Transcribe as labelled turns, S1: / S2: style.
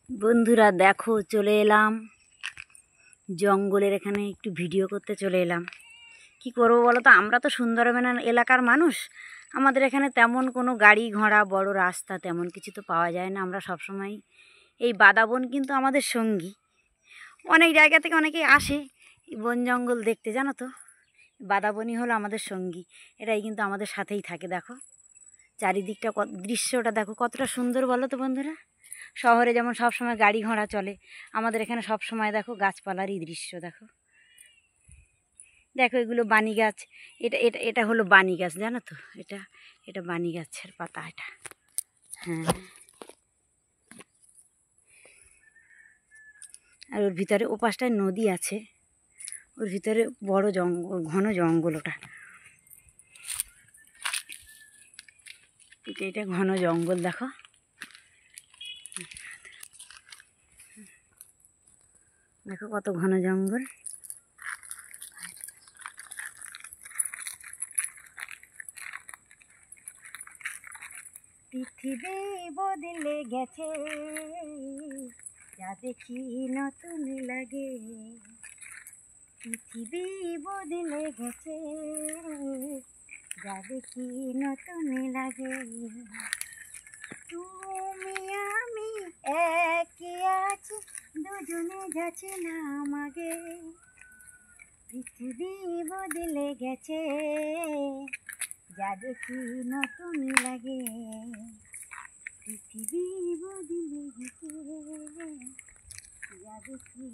S1: বন্ধুরা দেখো, চলে এলাম জঙ্গলের এখানে একটু ভিডিও করতে চলে এলাম। কি করবো বলো তো, আমরা তো সুন্দরবন এলাকার মানুষ, আমাদের এখানে তেমন কোনো গাড়ি ঘোড়া বড় রাস্তা তেমন কিছু তো পাওয়া যায় না। আমরা সবসময় এই বাদাবন কিন্তু আমাদের সঙ্গী। অনেক জায়গা থেকে অনেকেই আসে এই বন জঙ্গল দেখতে, জানো তো। বাদাবনই হলো আমাদের সঙ্গী, এটাই কিন্তু আমাদের সাথেই থাকে। দেখো চারিদিকটা, দৃশ্যটা দেখো কতটা সুন্দর বলো তো বন্ধুরা। শহরে যেমন সব সময় গাড়ি ঘোড়া চলে, আমাদের এখানে সব সময় দেখো গাছপালারই দৃশ্য। দেখো দেখো এগুলো বানি গাছ। এটা এটা এটা হলো বানি গাছ, জানো তো। এটা এটা বানি গাছের পাতা এটা। হ্যাঁ, আর ওর ভিতরে ওপাশটায় নদী আছে, ওর ভিতরে বড় জঙ্গল, ঘন জঙ্গল ওটা। এটা এটা ঘন জঙ্গল দেখো। দেখো কত ঘন জঙ্গল। পৃথিবী বদলে গেছে, যা দেখি নতুন লাগে। পৃথিবী বদলে গেছে, যা দেখি নতুন লাগে। তুমি আমি একই আছি, দুজনে যাচ্ছে না আমাকে। পৃথিবী বদলে গেছে, যা দেখি নতুন লাগে। পৃথিবী বদলে গেছে, যা দেখি